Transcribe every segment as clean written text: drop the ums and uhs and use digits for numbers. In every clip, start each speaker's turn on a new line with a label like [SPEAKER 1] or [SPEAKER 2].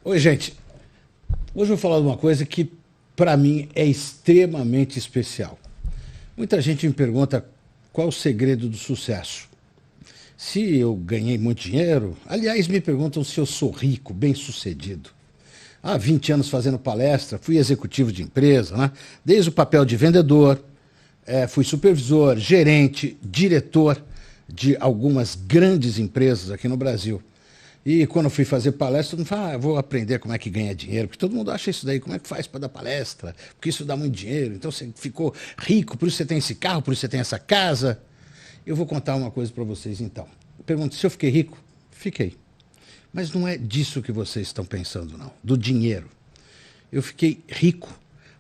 [SPEAKER 1] Oi, gente. Hoje eu vou falar de uma coisa que, para mim, é extremamente especial. Muita gente me pergunta qual o segredo do sucesso. Se eu ganhei muito dinheiro, aliás, me perguntam se eu sou rico, bem-sucedido. Há 20 anos fazendo palestra, fui executivo de empresa, né? Desde o papel de vendedor, fui supervisor, gerente, diretor de algumas grandes empresas aqui no Brasil. E quando eu fui fazer palestra, todo mundo fala, eu vou aprender como é que ganha dinheiro, porque todo mundo acha isso daí, como é que faz para dar palestra, porque isso dá muito dinheiro, então você ficou rico, por isso você tem esse carro, por isso você tem essa casa. Eu vou contar uma coisa para vocês então. Pergunto, se eu fiquei rico? Fiquei. Mas não é disso que vocês estão pensando, não, do dinheiro. Eu fiquei rico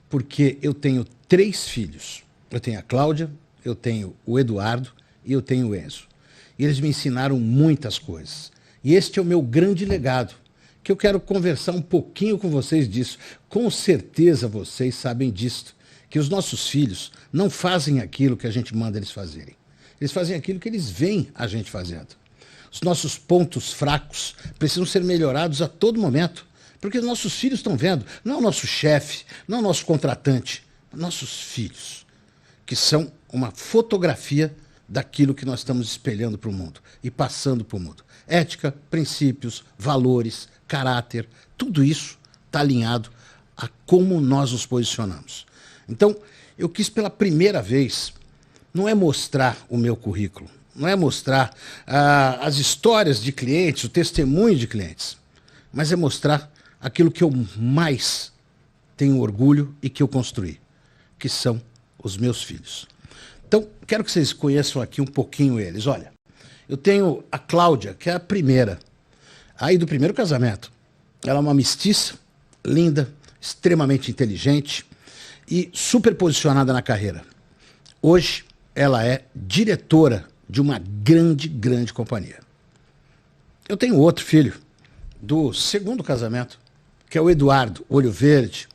[SPEAKER 1] porque eu tenho 3 filhos. Eu tenho a Cláudia, eu tenho o Eduardo e eu tenho o Enzo. E eles me ensinaram muitas coisas. E este é o meu grande legado, que eu quero conversar um pouquinho com vocês disso. Com certeza vocês sabem disso, que os nossos filhos não fazem aquilo que a gente manda eles fazerem. Eles fazem aquilo que eles veem a gente fazendo. Os nossos pontos fracos precisam ser melhorados a todo momento, porque os nossos filhos estão vendo, não o nosso chefe, não o nosso contratante, nossos filhos, que são uma fotografia daquilo que nós estamos espelhando para o mundo e passando para o mundo. Ética, princípios, valores, caráter, tudo isso está alinhado a como nós nos posicionamos. Então, eu quis pela primeira vez, não é mostrar o meu currículo, não é mostrar as histórias de clientes, o testemunho de clientes, mas é mostrar aquilo que eu mais tenho orgulho e que eu construí, que são os meus filhos. Então, quero que vocês conheçam aqui um pouquinho eles. Olha, eu tenho a Cláudia, que é a primeira, aí do primeiro casamento. Ela é uma mestiça, linda, extremamente inteligente e super posicionada na carreira. Hoje, ela é diretora de uma grande companhia. Eu tenho outro filho, do segundo casamento, que é o Eduardo, olho verde,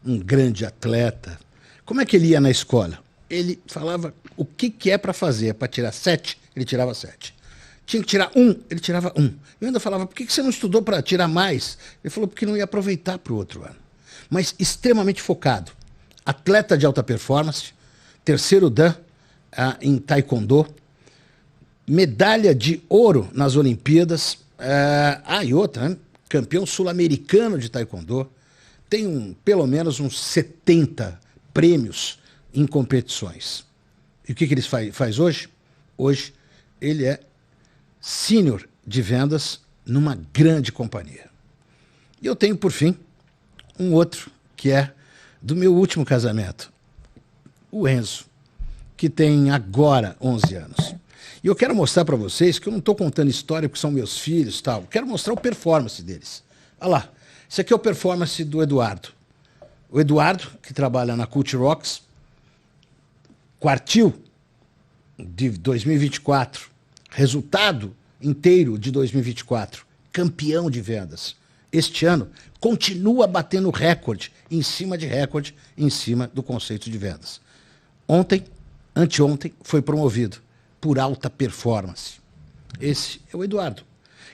[SPEAKER 1] um grande atleta. Como é que ele ia na escola? Ele falava o que é para fazer. É para tirar 7, ele tirava 7. Tinha que tirar 1, ele tirava 1. Eu ainda falava, por que você não estudou para tirar mais? Ele falou, porque não ia aproveitar para o outro ano. Mas extremamente focado. Atleta de alta performance, terceiro dan em taekwondo, medalha de ouro nas Olimpíadas, e outra, né? Campeão sul-americano de taekwondo, tem pelo menos uns 70 prêmios em competições. E o que ele faz hoje? Hoje ele é sênior de vendas numa grande companhia. E eu tenho, por fim, um outro que é do meu último casamento, o Enzo, que tem agora 11 anos. E eu quero mostrar para vocês que eu não estou contando história porque são meus filhos e tal. Eu quero mostrar o performance deles. Olha lá, esse aqui é o performance do Eduardo. O Eduardo, que trabalha na Cult Rocks, quartil de 2024, resultado inteiro de 2024, campeão de vendas. Este ano continua batendo recorde, em cima de recorde, em cima do conceito de vendas. Anteontem, foi promovido por alta performance. Esse é o Eduardo,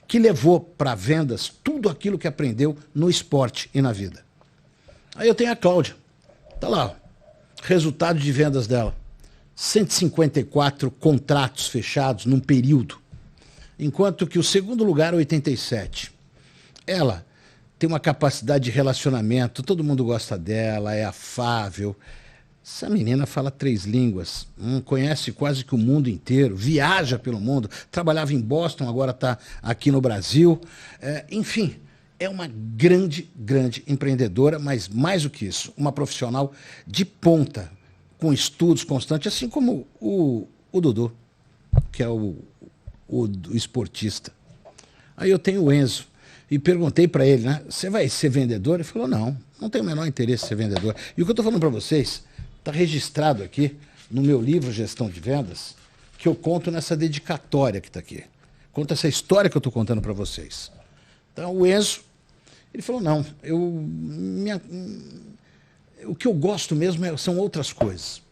[SPEAKER 1] que levou para vendas tudo aquilo que aprendeu no esporte e na vida. Aí eu tenho a Cláudia, tá lá, ó, resultado de vendas dela. 154 contratos fechados num período, enquanto que o segundo lugar, 87. Ela tem uma capacidade de relacionamento, todo mundo gosta dela, é afável. Essa menina fala 3 línguas, conhece quase que o mundo inteiro, viaja pelo mundo, trabalhava em Boston, agora está aqui no Brasil. Enfim, é uma grande empreendedora, mas mais do que isso, uma profissional de ponta, com estudos constantes, assim como o Dudu, que é o esportista. Aí eu tenho o Enzo, e perguntei para ele, né, você vai ser vendedor? Ele falou, não tenho o menor interesse em ser vendedor. E o que eu estou falando para vocês está registrado aqui no meu livro Gestão de Vendas, que eu conto nessa dedicatória que está aqui. Conto essa história que eu estou contando para vocês. Então, o Enzo, ele falou, o que eu gosto mesmo são outras coisas.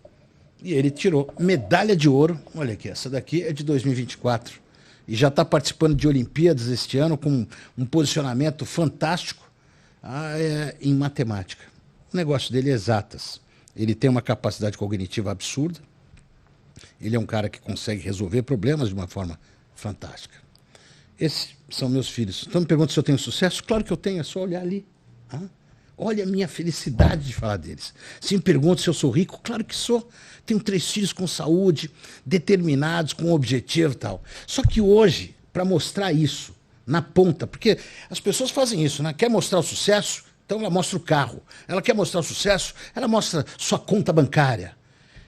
[SPEAKER 1] E ele tirou medalha de ouro, olha aqui, essa daqui é de 2024, e já está participando de Olimpíadas este ano com um posicionamento fantástico, em matemática. O negócio dele é exatas. Ele tem uma capacidade cognitiva absurda. Ele é um cara que consegue resolver problemas de uma forma fantástica. Esses são meus filhos. Então me pergunta se eu tenho sucesso? Claro que eu tenho, é só olhar ali. Olha a minha felicidade de falar deles. Se me pergunta se eu sou rico, claro que sou. Tenho 3 filhos com saúde, determinados, com um objetivo e tal. Só que hoje, para mostrar isso, na ponta, porque as pessoas fazem isso, né? Quer mostrar o sucesso, então ela mostra o carro. Ela quer mostrar o sucesso, ela mostra sua conta bancária.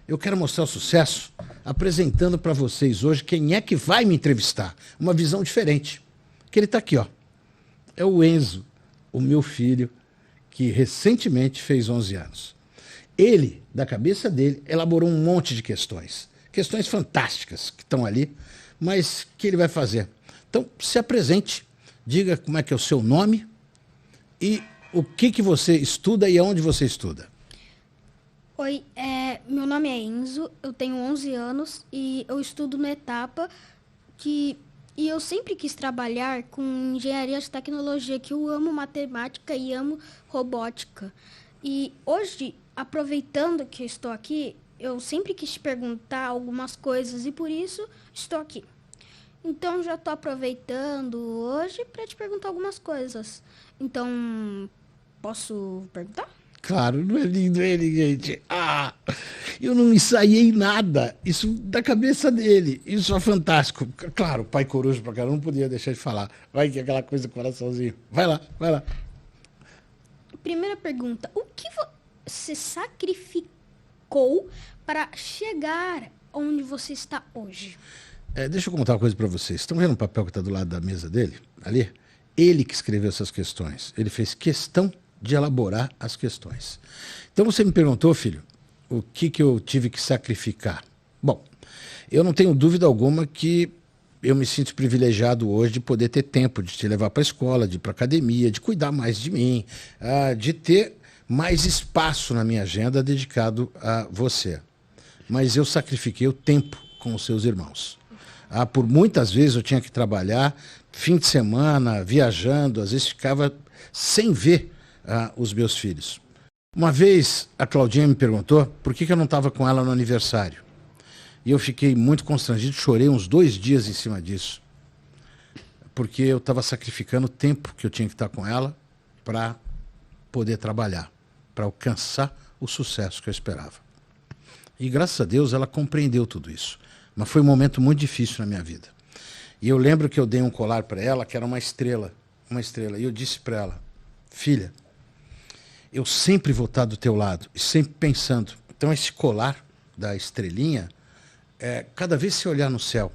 [SPEAKER 1] Eu quero mostrar o sucesso apresentando para vocês hoje quem é que vai me entrevistar. Uma visão diferente. Que ele está aqui, ó. É o Enzo, o meu filho, que recentemente fez 11 anos. Ele, da cabeça dele, elaborou um monte de questões. Questões fantásticas que estão ali, mas que ele vai fazer. Então, se apresente, diga como é que é o seu nome e o que você estuda e aonde você estuda.
[SPEAKER 2] Oi, meu nome é Enzo, eu tenho 11 anos e eu estudo na Etapa e eu sempre quis trabalhar com engenharia de tecnologia, que eu amo matemática e amo robótica. E hoje, aproveitando que eu estou aqui, eu sempre quis te perguntar algumas coisas e por isso estou aqui. Então, já estou aproveitando hoje para te perguntar algumas coisas. Então, posso perguntar?
[SPEAKER 1] Claro, não é lindo ele, gente. Eu não ensaiei nada. Isso da cabeça dele. Isso é fantástico. Claro, pai coruja pra caramba, não podia deixar de falar. Vai que é aquela coisa do coraçãozinho. Vai lá, vai lá.
[SPEAKER 2] Primeira pergunta. O que você sacrificou para chegar onde você está hoje?
[SPEAKER 1] Deixa eu contar uma coisa pra vocês. Estão vendo o papel que está do lado da mesa dele? Ali? Ele que escreveu essas questões. Ele fez questão de elaborar as questões. Então você me perguntou, filho, o que eu tive que sacrificar? Bom, eu não tenho dúvida alguma que eu me sinto privilegiado hoje de poder ter tempo de te levar para a escola, de ir para a academia, de cuidar mais de mim, de ter mais espaço na minha agenda dedicado a você. Mas eu sacrifiquei o tempo com os seus irmãos. Por muitas vezes eu tinha que trabalhar, fim de semana, viajando, às vezes ficava sem ver os meus filhos. Uma vez a Claudinha me perguntou por que eu não estava com ela no aniversário. E eu fiquei muito constrangido, chorei uns 2 dias em cima disso. Porque eu estava sacrificando o tempo que eu tinha que estar com ela para poder trabalhar, para alcançar o sucesso que eu esperava. E graças a Deus ela compreendeu tudo isso. Mas foi um momento muito difícil na minha vida. E eu lembro que eu dei um colar para ela, que era uma estrela. E eu disse para ela, filha, eu sempre vou estar do teu lado, e sempre pensando. Então esse colar da estrelinha, cada vez que você olhar no céu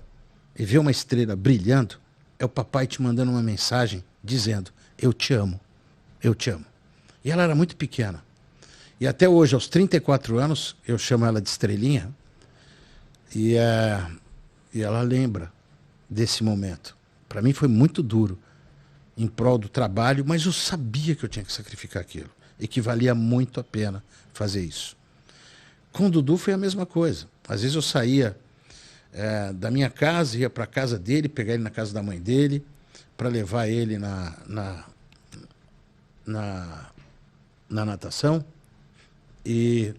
[SPEAKER 1] e ver uma estrela brilhando, é o papai te mandando uma mensagem dizendo, eu te amo, eu te amo. E ela era muito pequena. E até hoje, aos 34 anos, eu chamo ela de estrelinha, e ela lembra desse momento. Para mim foi muito duro, em prol do trabalho, mas eu sabia que eu tinha que sacrificar aquilo. E que valia muito a pena fazer isso. Com o Dudu foi a mesma coisa. Às vezes eu saía da minha casa, ia para a casa dele, pegar ele na casa da mãe dele, para levar ele na natação. E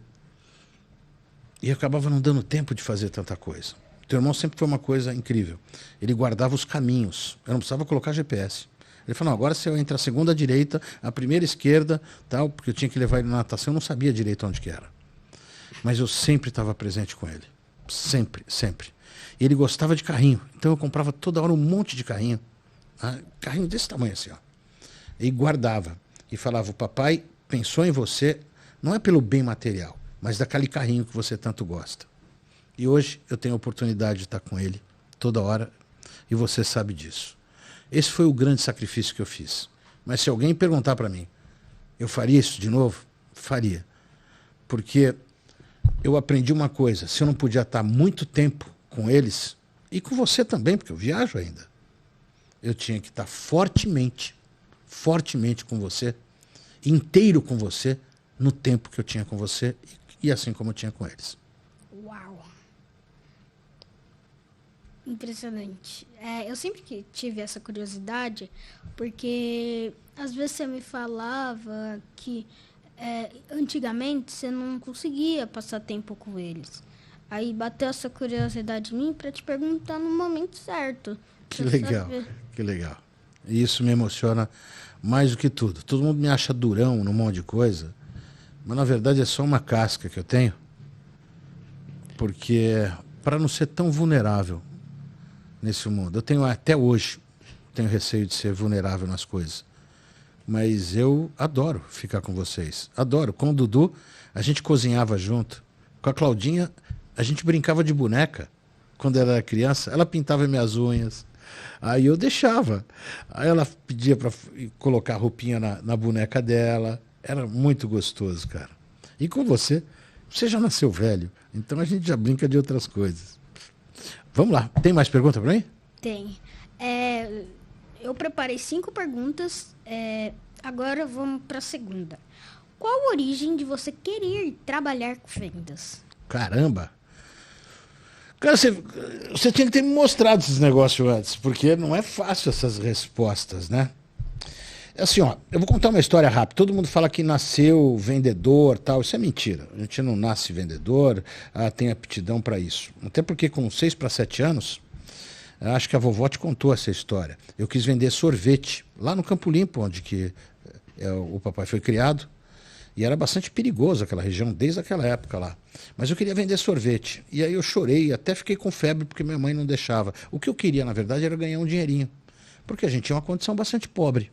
[SPEAKER 1] acabava não dando tempo de fazer tanta coisa. Teu irmão sempre foi uma coisa incrível. Ele guardava os caminhos. Eu não precisava colocar GPS. Ele falou, não, agora você entra a segunda direita, a primeira esquerda, tal, porque eu tinha que levar ele na natação, eu não sabia direito onde que era. Mas eu sempre estava presente com ele. Sempre, sempre. E ele gostava de carrinho. Então eu comprava toda hora um monte de carrinho. Carrinho desse tamanho assim, ó. E guardava. E falava, o papai pensou em você, não é pelo bem material, mas daquele carrinho que você tanto gosta. E hoje eu tenho a oportunidade de estar com ele toda hora, e você sabe disso. Esse foi o grande sacrifício que eu fiz. Mas se alguém perguntar para mim, eu faria isso de novo? Faria. Porque eu aprendi uma coisa, se eu não podia estar muito tempo com eles, e com você também, porque eu viajo ainda, eu tinha que estar fortemente com você, inteiro com você, no tempo que eu tinha com você, e assim como eu tinha com eles.
[SPEAKER 2] Uau! Impressionante. Eu sempre que tive essa curiosidade, porque às vezes você me falava que antigamente você não conseguia passar tempo com eles. Aí bateu essa curiosidade em mim para te perguntar no momento certo.
[SPEAKER 1] Que legal, que legal. E isso me emociona mais do que tudo. Todo mundo me acha durão num monte de coisa, mas na verdade é só uma casca que eu tenho, porque para não ser tão vulnerável nesse mundo, eu tenho até hoje, tenho receio de ser vulnerável nas coisas, mas eu adoro ficar com vocês, adoro. Com o Dudu, a gente cozinhava junto, com a Claudinha, a gente brincava de boneca. Quando ela era criança, ela pintava minhas unhas. Aí eu deixava. Aí ela pedia para colocar a roupinha na boneca dela. Era muito gostoso, cara. E com você, você já nasceu velho, então a gente já brinca de outras coisas. Vamos lá. Tem mais pergunta para mim?
[SPEAKER 2] Tem. Eu preparei 5 perguntas. Agora vamos para a segunda. Qual a origem de você querer trabalhar com vendas?
[SPEAKER 1] Caramba! Cara, você tinha que ter me mostrado esses negócios antes, porque não é fácil essas respostas, né? Assim, ó, eu vou contar uma história rápida. Todo mundo fala que nasceu vendedor, tal. Isso é mentira. A gente não nasce vendedor, tem aptidão para isso. Até porque com 6 para 7 anos, acho que a vovó te contou essa história. Eu quis vender sorvete lá no Campo Limpo, onde o papai foi criado. E era bastante perigoso aquela região, desde aquela época lá. Mas eu queria vender sorvete. E aí eu chorei, até fiquei com febre, porque minha mãe não deixava. O que eu queria, na verdade, era ganhar um dinheirinho. Porque a gente tinha uma condição bastante pobre.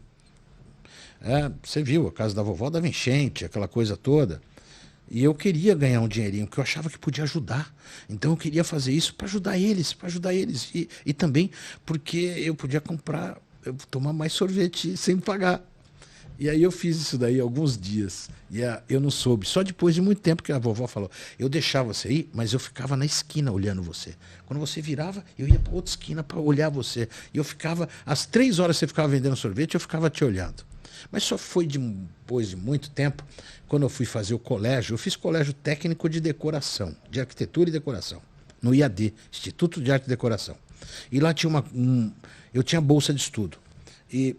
[SPEAKER 1] Você viu, a casa da vovó dava enchente, aquela coisa toda. E eu queria ganhar um dinheirinho, porque eu achava que podia ajudar. Então eu queria fazer isso para ajudar eles, E também porque eu podia tomar mais sorvete sem pagar. E aí eu fiz isso daí alguns dias. E eu não soube. Só depois de muito tempo que a vovó falou. Eu deixava você ir, mas eu ficava na esquina olhando você. Quando você virava, eu ia para outra esquina para olhar você. E eu ficava, às 3 horas você ficava vendendo sorvete, eu ficava te olhando. Mas só foi depois de muito tempo, quando eu fui fazer o colégio. Eu fiz colégio técnico de decoração, de arquitetura e decoração, no IAD, Instituto de Arte e Decoração. E lá tinha eu tinha bolsa de estudo. E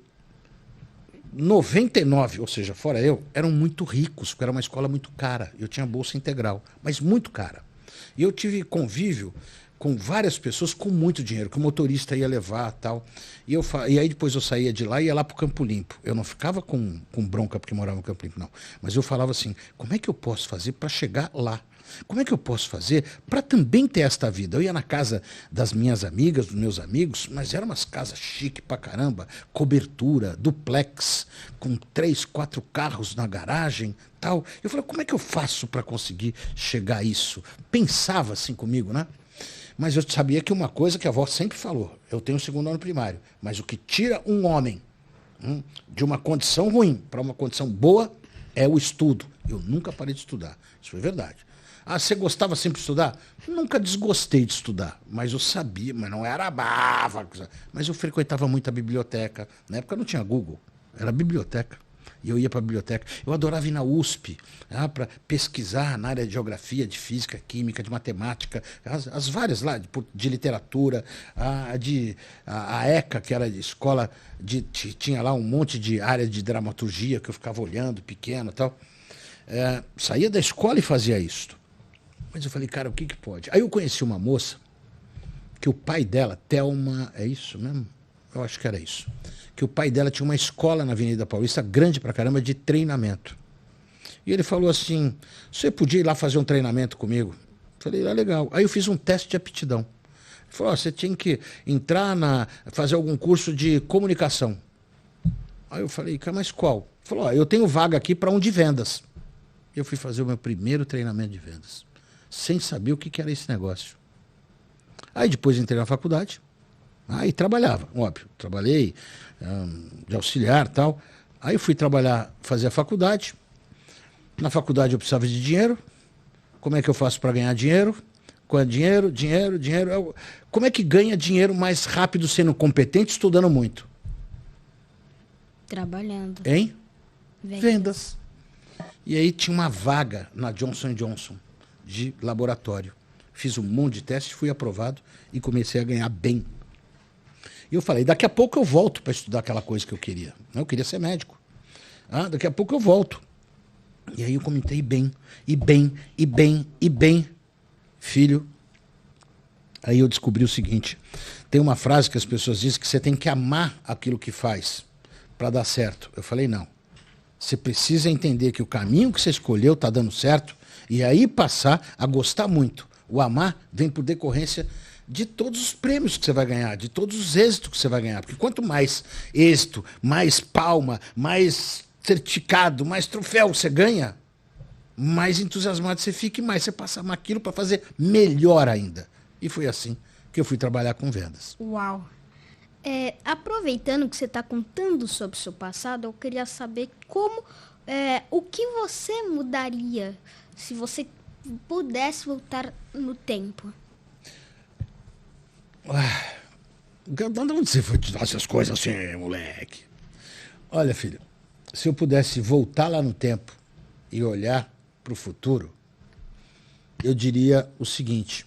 [SPEAKER 1] 99, ou seja, fora eu, eram muito ricos, porque era uma escola muito cara. Eu tinha bolsa integral, mas muito cara. E eu tive convívio com várias pessoas com muito dinheiro, que o motorista ia levar e tal. E aí depois eu saía de lá e ia lá para o Campo Limpo. Eu não ficava com bronca porque morava no Campo Limpo, não. Mas eu falava assim, como é que eu posso fazer para chegar lá? Como é que eu posso fazer para também ter esta vida? Eu ia na casa das minhas amigas, dos meus amigos, mas eram umas casas chique pra caramba, cobertura, duplex, com 3, 4 carros na garagem, tal. Eu falei, como é que eu faço para conseguir chegar a isso? Pensava assim comigo, né? Mas eu sabia que uma coisa que a avó sempre falou, eu tenho o 2º ano primário, mas o que tira um homem de uma condição ruim para uma condição boa é o estudo. Eu nunca parei de estudar, isso foi verdade. Você gostava sempre de estudar? Nunca desgostei de estudar, mas eu sabia, mas não era bava. Mas eu frequentava muito a biblioteca. Na época não tinha Google, era biblioteca. E eu ia para a biblioteca. Eu adorava ir na USP para pesquisar na área de geografia, de física, química, de matemática, as várias lá, de literatura, a ECA, que era de escola, tinha lá um monte de área de dramaturgia que eu ficava olhando, pequeno e tal. Saía da escola e fazia isso. Mas eu falei, cara, o que pode? Aí eu conheci uma moça, que o pai dela, Thelma, é isso mesmo? Eu acho que era isso. Que o pai dela tinha uma escola na Avenida Paulista, grande pra caramba, de treinamento. E ele falou assim, você podia ir lá fazer um treinamento comigo? Eu falei, legal. Aí eu fiz um teste de aptidão. Ele falou, você tinha que entrar fazer algum curso de comunicação. Aí eu falei, cara, mas qual? Ele falou, eu tenho vaga aqui para um de vendas. Eu fui fazer o meu primeiro treinamento de vendas, sem saber o que era esse negócio. Aí depois entrei na faculdade, aí trabalhava, óbvio, trabalhei de auxiliar e tal. Aí eu fui trabalhar, fazer a faculdade. Na faculdade eu precisava de dinheiro. Como é que eu faço para ganhar dinheiro? Com dinheiro. Como é que ganha dinheiro mais rápido sendo competente, estudando muito?
[SPEAKER 2] Trabalhando.
[SPEAKER 1] Hein? Vendas. E aí tinha uma vaga na Johnson & Johnson de laboratório. fiz um monte de teste, fui aprovado e comecei a ganhar bem. E eu falei, daqui a pouco eu volto para estudar aquela coisa que eu queria. Eu queria ser médico. Daqui a pouco eu volto. E aí eu comentei bem, e bem, e bem, e bem. Filho, aí eu descobri o seguinte, tem uma frase que as pessoas dizem que você tem que amar aquilo que faz para dar certo. Eu falei, não. Você precisa entender que o caminho que você escolheu está dando certo e aí passar a gostar muito. O amar vem por decorrência de todos os prêmios que você vai ganhar, de todos os êxitos que você vai ganhar. Porque quanto mais êxito, mais palma, mais certificado, mais troféu você ganha, mais entusiasmado você fica e mais você passa aquilo para fazer melhor ainda. E foi assim que eu fui trabalhar com vendas.
[SPEAKER 2] Uau! Aproveitando que você está contando sobre o seu passado, eu queria saber o que você mudaria se você pudesse voltar no tempo.
[SPEAKER 1] De onde você foi tirar essas coisas assim, moleque? Olha, filho, se eu pudesse voltar lá no tempo e olhar para o futuro, eu diria o seguinte.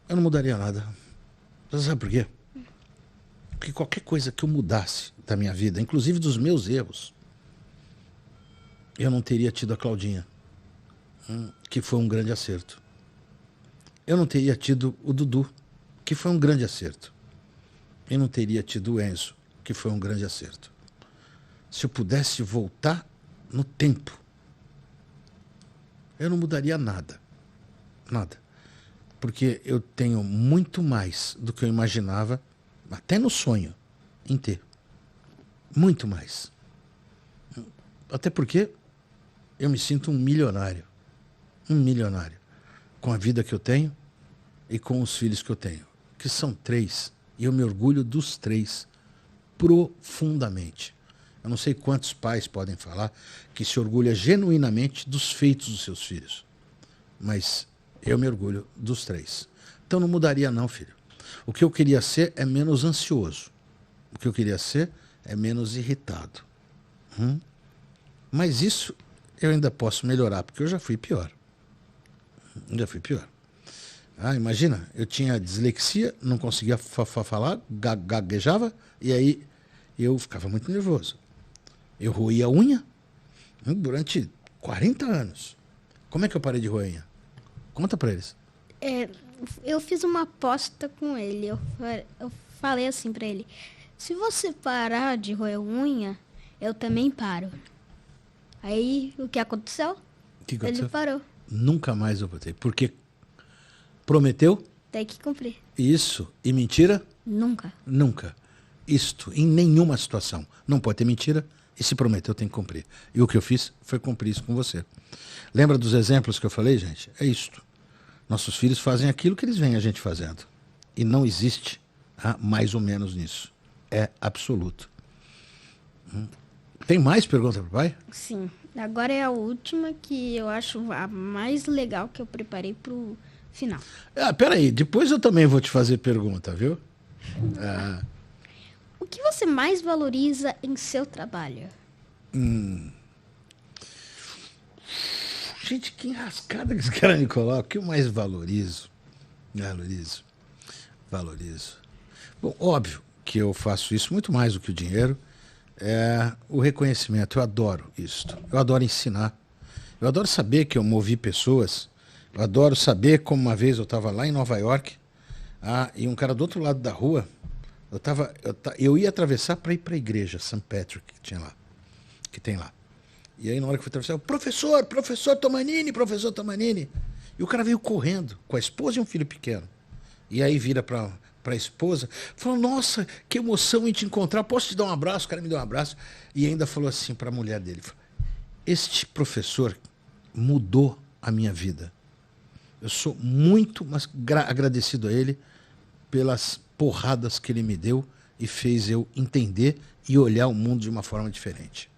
[SPEAKER 1] Eu não mudaria nada. Você sabe por quê? Porque qualquer coisa que eu mudasse da minha vida, inclusive dos meus erros, eu não teria tido a Claudinha, que foi um grande acerto. Eu não teria tido o Dudu, que foi um grande acerto. Eu não teria tido o Enzo, que foi um grande acerto. Se eu pudesse voltar no tempo, eu não mudaria nada. Nada. Porque eu tenho muito mais do que eu imaginava, até no sonho, em ter. Muito mais. Até porque eu me sinto um milionário. Um milionário. Com a vida que eu tenho e com os filhos que eu tenho. Que são 3. E eu me orgulho dos 3 profundamente. Eu não sei quantos pais podem falar que se orgulha genuinamente dos feitos dos seus filhos. Mas eu me orgulho dos 3. Então não mudaria não, filho. O que eu queria ser é menos ansioso. O que eu queria ser é menos irritado. Mas isso eu ainda posso melhorar, porque eu já fui pior. Já fui pior. Imagina, eu tinha dislexia, não conseguia falar, gaguejava, e aí eu ficava muito nervoso. Eu roía a unha durante 40 anos. Como é que eu parei de roer a unha? Conta pra eles.
[SPEAKER 2] Eu fiz uma aposta com ele. Eu falei assim pra ele: se você parar de roer unha, eu também paro. Aí, o que aconteceu? Ele parou.
[SPEAKER 1] Nunca mais eu botei. Porque prometeu?
[SPEAKER 2] Tem que cumprir.
[SPEAKER 1] Isso. E mentira?
[SPEAKER 2] Nunca.
[SPEAKER 1] Nunca. Isto, em nenhuma situação. Não pode ter mentira. E se prometeu, tem que cumprir. E o que eu fiz foi cumprir isso com você. Lembra dos exemplos que eu falei, gente? É isto. Nossos filhos fazem aquilo que eles veem a gente fazendo. E não existe mais ou menos nisso. É absoluto. Tem mais pergunta para o pai?
[SPEAKER 2] Sim. Agora é a última, que eu acho a mais legal, que eu preparei para o final.
[SPEAKER 1] Peraí, depois eu também vou te fazer pergunta, viu?
[SPEAKER 2] O que você mais valoriza em seu trabalho?
[SPEAKER 1] Gente, que enrascada que esse cara me coloca. O que eu mais valorizo? Valorizo. Bom, óbvio que eu faço isso muito mais do que o dinheiro. É o reconhecimento. Eu adoro isso. Eu adoro ensinar. Eu adoro saber que eu movi pessoas. Eu adoro saber como uma vez eu estava lá em Nova York, e um cara do outro lado da rua, eu ia atravessar para ir para a igreja St. Patrick, que tem lá. E aí, na hora que eu fui atravessar, professor Tomanini. E o cara veio correndo com a esposa e um filho pequeno. E aí vira para a esposa, falou: nossa, que emoção em te encontrar, posso te dar um abraço? O cara me deu um abraço. E ainda falou assim para a mulher dele: este professor mudou a minha vida. Eu sou muito agradecido a ele pelas porradas que ele me deu e fez eu entender e olhar o mundo de uma forma diferente.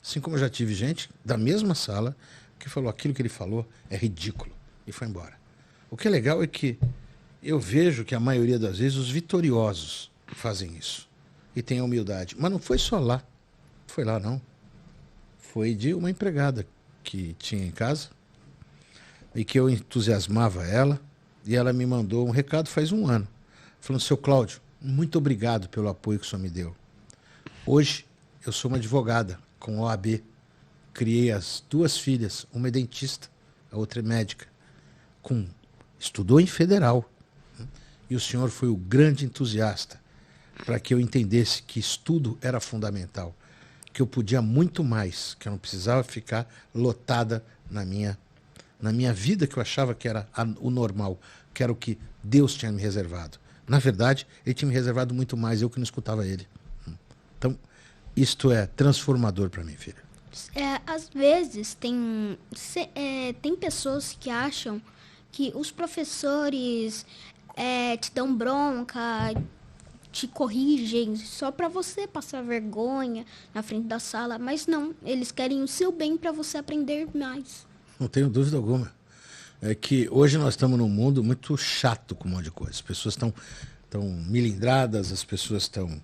[SPEAKER 1] Assim como eu já tive gente da mesma sala que falou: aquilo que ele falou é ridículo, e foi embora. O que é legal é que eu vejo que a maioria das vezes os vitoriosos fazem isso e têm a humildade. Mas não foi só lá. Foi lá, não. Foi de uma empregada que tinha em casa, e que eu entusiasmava ela, e ela me mandou um recado faz um ano, falando: seu Cláudio, muito obrigado pelo apoio que o senhor me deu. Hoje eu sou uma advogada com OAB, criei as 2 filhas, uma é dentista, a outra é médica, estudou em federal, e o senhor foi o grande entusiasta para que eu entendesse que estudo era fundamental, que eu podia muito mais, que eu não precisava ficar lotada na minha vida, que eu achava que era o normal, que era o que Deus tinha me reservado. Na verdade, ele tinha me reservado muito mais, eu que não escutava ele. Então, isto é transformador para mim, filha.
[SPEAKER 2] Às vezes tem pessoas que acham que os professores te dão bronca, te corrigem só para você passar vergonha na frente da sala, mas não, eles querem o seu bem para você aprender mais.
[SPEAKER 1] Não tenho dúvida alguma. É que hoje nós estamos num mundo muito chato com um monte de coisa. As pessoas estão milindradas, as pessoas estão...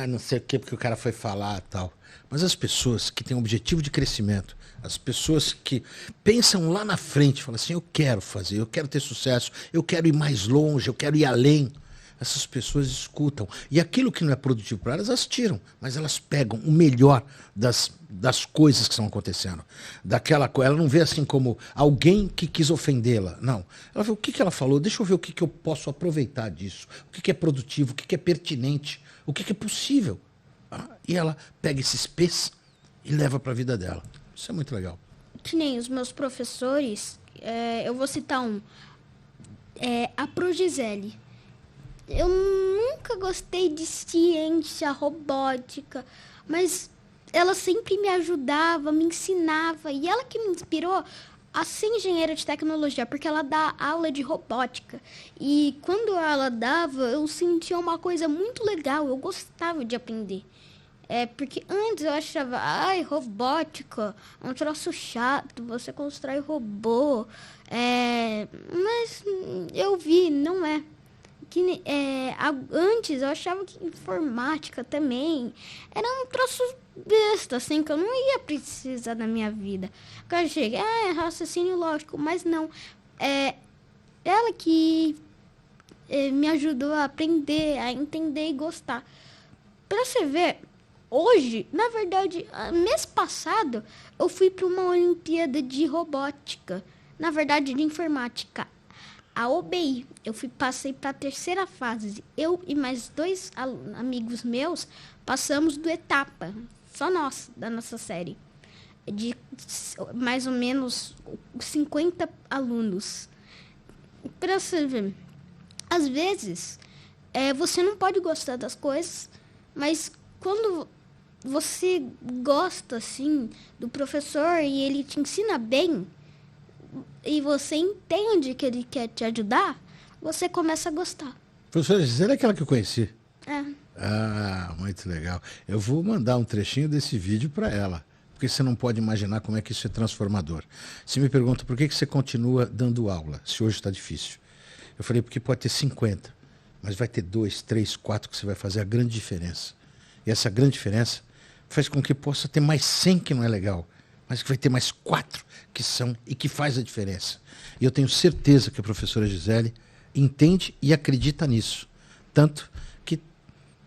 [SPEAKER 1] não sei o quê, porque o cara foi falar e tal. Mas as pessoas que têm um objetivo de crescimento, as pessoas que pensam lá na frente, falam assim: eu quero fazer, eu quero ter sucesso, eu quero ir mais longe, eu quero ir além. Essas pessoas escutam. E aquilo que não é produtivo para elas, elas tiram. Mas elas pegam o melhor das coisas que estão acontecendo. Ela não vê assim como alguém que quis ofendê-la. Não. Ela vê o que ela falou, deixa eu ver o que eu posso aproveitar disso. O que é produtivo, o que é pertinente, o que é possível. E ela pega esses P's e leva para a vida dela. Isso é muito legal.
[SPEAKER 2] Que nem os meus professores, eu vou citar a Progisele. Eu nunca gostei de ciência, robótica, mas ela sempre me ajudava, me ensinava, e ela que me inspirou a ser engenheira de tecnologia, porque ela dá aula de robótica. E quando ela dava, eu sentia uma coisa muito legal, eu gostava de aprender. Porque antes eu achava, robótica, é um troço chato, você constrói robô. Mas eu vi, não é. Antes eu achava que informática também era um troço besta, assim, que eu não ia precisar na minha vida. Quando eu cheguei, é raciocínio lógico, mas não. Ela que me ajudou a aprender, a entender e gostar. Pra você ver, hoje, na verdade, mês passado, eu fui para uma Olimpíada de robótica, na verdade, de informática. A OBI, passei para a 3ª fase. Eu e mais 2 amigos meus passamos do etapa. Só nós, da nossa série. De mais ou menos 50 alunos. Para você ver, às vezes, você não pode gostar das coisas, mas quando você gosta, assim, do professor e ele te ensina bem, e você entende que ele quer te ajudar, você começa a gostar.
[SPEAKER 1] Professora Gisele é aquela que eu conheci.
[SPEAKER 2] É.
[SPEAKER 1] Muito legal. Eu vou mandar um trechinho desse vídeo para ela, porque você não pode imaginar como é que isso é transformador. Você me pergunta por que você continua dando aula, se hoje está difícil. Eu falei, porque pode ter 50, mas vai ter 2, 3, 4 que você vai fazer a grande diferença. E essa grande diferença faz com que possa ter mais 100 que não é legal, mas que vai ter mais 4 que são e que faz a diferença. E eu tenho certeza que a professora Gisele entende e acredita nisso. Tanto que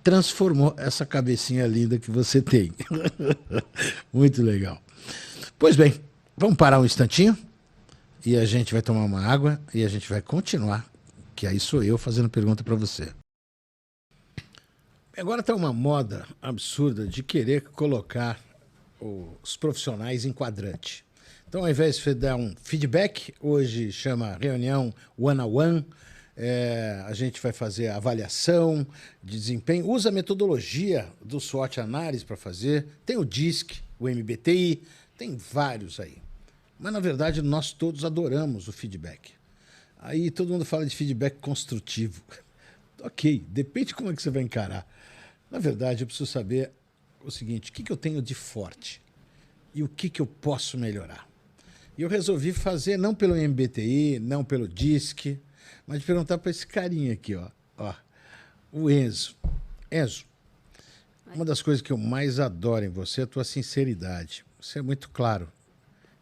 [SPEAKER 1] transformou essa cabecinha linda que você tem. Muito legal. Pois bem, vamos parar um instantinho e a gente vai tomar uma água e a gente vai continuar, que aí sou eu fazendo pergunta para você. Agora está uma moda absurda de querer colocar os profissionais em quadrante. Então, ao invés de dar um feedback, hoje chama reunião one-on-one, a gente vai fazer a avaliação de desempenho, usa a metodologia do SWOT Análise para fazer, tem o DISC, o MBTI, tem vários aí. Mas, na verdade, nós todos adoramos o feedback. Aí todo mundo fala de feedback construtivo. Ok, depende de como é que você vai encarar. Na verdade, eu preciso saber o seguinte: o que eu tenho de forte e o que eu posso melhorar. E eu resolvi fazer não pelo MBTI, não pelo DISC, mas de perguntar para esse carinha aqui, ó, o Enzo. Enzo, uma das coisas que eu mais adoro em você é a tua sinceridade. Você é muito claro.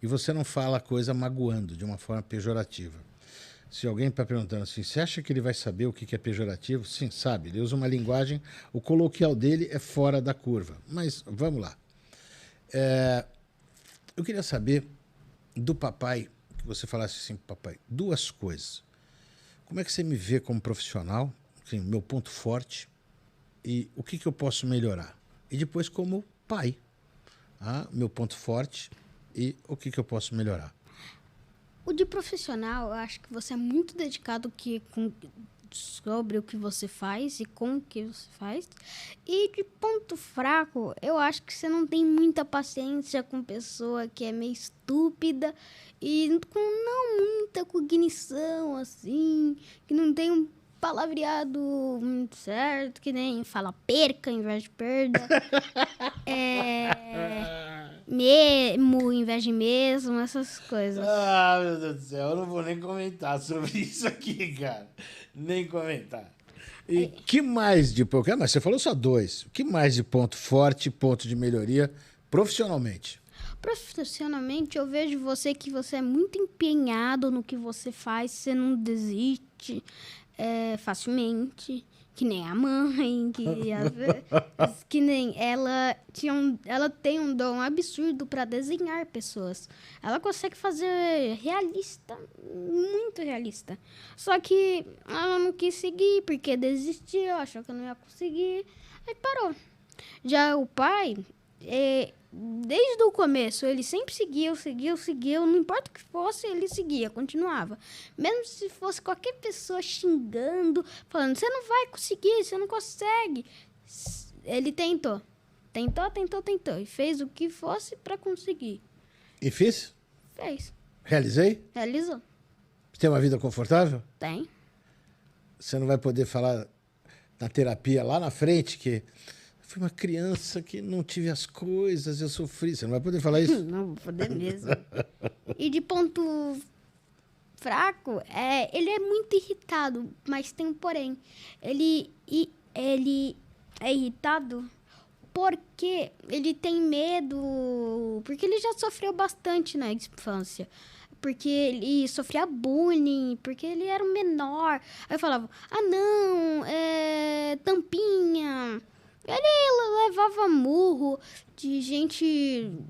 [SPEAKER 1] E você não fala a coisa magoando, de uma forma pejorativa. Se alguém está perguntando assim, você acha que ele vai saber o que é pejorativo? Sim, sabe. Ele usa uma linguagem, o coloquial dele é fora da curva. Mas vamos lá. Eu queria saber do papai, que você falasse assim, papai, duas coisas. Como é que você me vê como profissional? Assim, meu ponto forte e o que eu posso melhorar? E depois como pai, meu ponto forte e o que eu posso melhorar?
[SPEAKER 2] O de profissional, eu acho que você é muito dedicado sobre o que você faz e com o que você faz. E de ponto fraco, eu acho que você não tem muita paciência com pessoa que é meio estúpida e com não muita cognição, assim, que não tem um palavreado muito certo, que nem fala perca em vez de perda. Mesmo em vez de mesmo, essas coisas.
[SPEAKER 1] Ah, meu Deus do céu, eu não vou nem comentar sobre isso aqui, cara. Nem comentar. E que mais de... Mas você falou só dois. O que mais de ponto forte, ponto de melhoria profissionalmente?
[SPEAKER 2] Profissionalmente, eu vejo que você é muito empenhado no que você faz, você não desiste facilmente. Que nem a mãe, que nem ela tem um dom absurdo para desenhar pessoas. Ela consegue fazer realista, muito realista. Só que ela não quis seguir, porque desistiu, achou que eu não ia conseguir, aí parou. Já o pai, desde o começo, ele sempre seguiu, não importa o que fosse, ele seguia, continuava. Mesmo se fosse qualquer pessoa xingando, falando, você não vai conseguir, você não consegue. Ele tentou, e fez o que fosse para conseguir.
[SPEAKER 1] E fiz?
[SPEAKER 2] Fez.
[SPEAKER 1] Realizei?
[SPEAKER 2] Realizou.
[SPEAKER 1] Tem uma vida confortável?
[SPEAKER 2] Tem.
[SPEAKER 1] Você não vai poder falar na terapia lá na frente que... Fui uma criança que não tive as coisas, eu sofri. Você não vai poder falar isso?
[SPEAKER 2] Não vou poder mesmo. E de ponto fraco, ele é muito irritado, mas tem um porém. Ele é irritado porque ele tem medo, porque ele já sofreu bastante na infância. Porque ele sofria bullying, porque ele era um menor. Aí eu falava, não, tampinha... Ele levava murro de gente...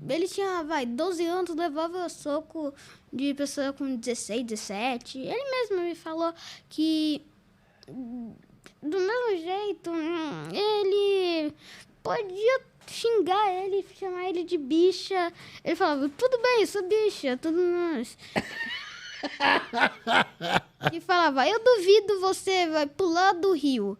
[SPEAKER 2] Ele tinha, 12 anos, levava soco de pessoa com 16, 17. Ele mesmo me falou que, do mesmo jeito, ele podia xingar ele, chamar ele de bicha. Ele falava, tudo bem, sou bicha, tudo mais. E falava, eu duvido você vai pular do rio.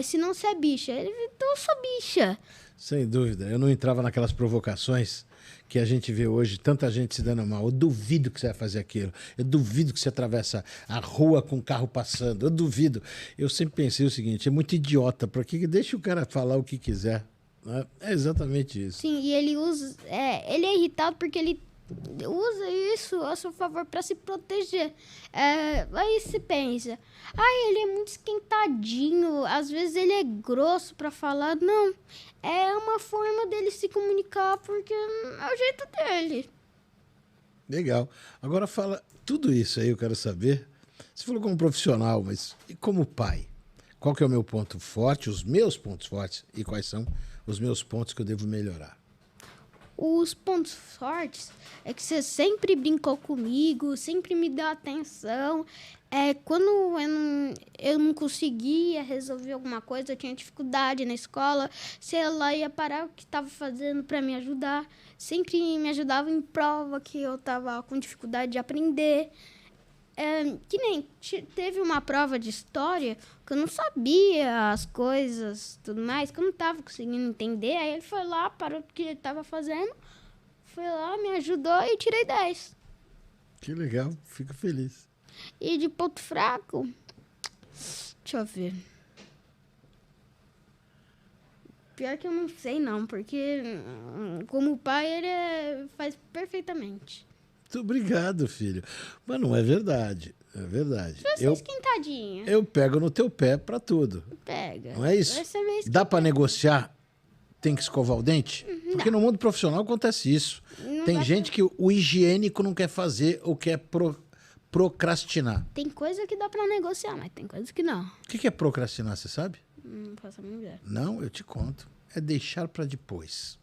[SPEAKER 2] Se não você é bicha. Ele, então eu sou bicha.
[SPEAKER 1] Sem dúvida. Eu não entrava naquelas provocações que a gente vê hoje, tanta gente se dando mal. Eu duvido que você vai fazer aquilo. Eu duvido que você atravessa a rua com o carro passando. Eu duvido. Eu sempre pensei o seguinte, é muito idiota, porque deixa o cara falar o que quiser. Né? É exatamente isso.
[SPEAKER 2] Sim, e ele usa... ele é irritado porque ele usa isso a seu favor para se proteger. Aí você pensa, ele é muito esquentadinho, às vezes ele é grosso para falar. Não, é uma forma dele se comunicar, porque é o jeito dele.
[SPEAKER 1] Legal. Agora fala, tudo isso aí eu quero saber. Você falou como profissional, mas e como pai? Qual que é o meu ponto forte, os meus pontos fortes e quais são os meus pontos que eu devo melhorar?
[SPEAKER 2] Os pontos fortes é que você sempre brincou comigo, sempre me deu atenção. Quando eu não conseguia resolver alguma coisa, eu tinha dificuldade na escola, você lá ia parar o que estava fazendo para me ajudar. Sempre me ajudava em prova que eu estava com dificuldade de aprender. Que nem teve uma prova de história que eu não sabia as coisas, tudo mais, que eu não estava conseguindo entender. Aí ele foi lá, parou o que ele estava fazendo, foi lá, me ajudou e tirei 10.
[SPEAKER 1] Que legal, fico feliz.
[SPEAKER 2] E de ponto fraco, deixa eu ver. Pior que eu não sei não, porque como pai ele faz perfeitamente.
[SPEAKER 1] Muito obrigado, filho. Mas não é verdade. É verdade.
[SPEAKER 2] Você é esquentadinha.
[SPEAKER 1] Eu pego no teu pé pra tudo.
[SPEAKER 2] Pega.
[SPEAKER 1] Não é isso? Dá pra negociar? Tem que escovar o dente? Porque no mundo profissional acontece isso.
[SPEAKER 2] Não
[SPEAKER 1] Tem gente que o higiênico não quer fazer ou quer procrastinar.
[SPEAKER 2] Tem coisa que dá pra negociar, mas tem coisa que não.
[SPEAKER 1] O que é procrastinar, você sabe?
[SPEAKER 2] Não faço a minha ideia.
[SPEAKER 1] Não, eu te conto. É deixar para depois.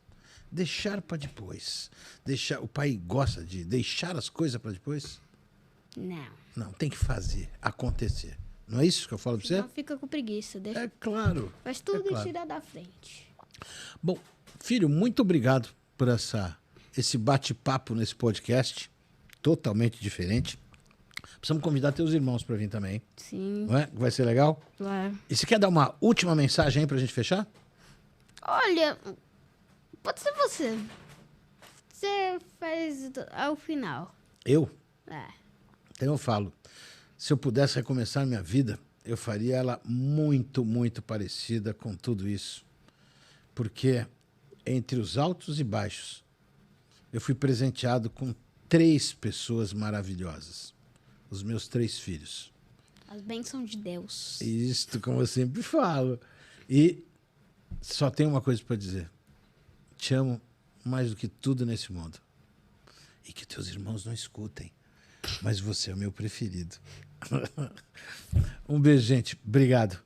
[SPEAKER 1] Deixar para depois. O pai gosta de deixar as coisas para depois?
[SPEAKER 2] Não.
[SPEAKER 1] Não, tem que fazer, acontecer. Não é isso que eu falo para você?
[SPEAKER 2] Não fica com preguiça. Deixa...
[SPEAKER 1] É claro.
[SPEAKER 2] Faz tudo
[SPEAKER 1] claro.
[SPEAKER 2] e tira da frente.
[SPEAKER 1] Bom, filho, muito obrigado por esse bate-papo nesse podcast. Totalmente diferente. Precisamos convidar teus irmãos para vir também.
[SPEAKER 2] Sim.
[SPEAKER 1] Não é? Vai ser legal?
[SPEAKER 2] Vai.
[SPEAKER 1] E você quer dar uma última mensagem aí pra gente fechar?
[SPEAKER 2] Olha, pode ser você. Você faz ao final.
[SPEAKER 1] Eu?
[SPEAKER 2] É.
[SPEAKER 1] Então eu falo. Se eu pudesse recomeçar minha vida, eu faria ela muito, muito parecida com tudo isso. Porque entre os altos e baixos, eu fui presenteado com 3 pessoas maravilhosas. Os meus 3 filhos.
[SPEAKER 2] As bênçãos de Deus.
[SPEAKER 1] Isto, como eu sempre falo. E só tenho uma coisa para dizer. Te amo mais do que tudo nesse mundo. E que teus irmãos não escutem. Mas você é o meu preferido. Um beijo, gente. Obrigado.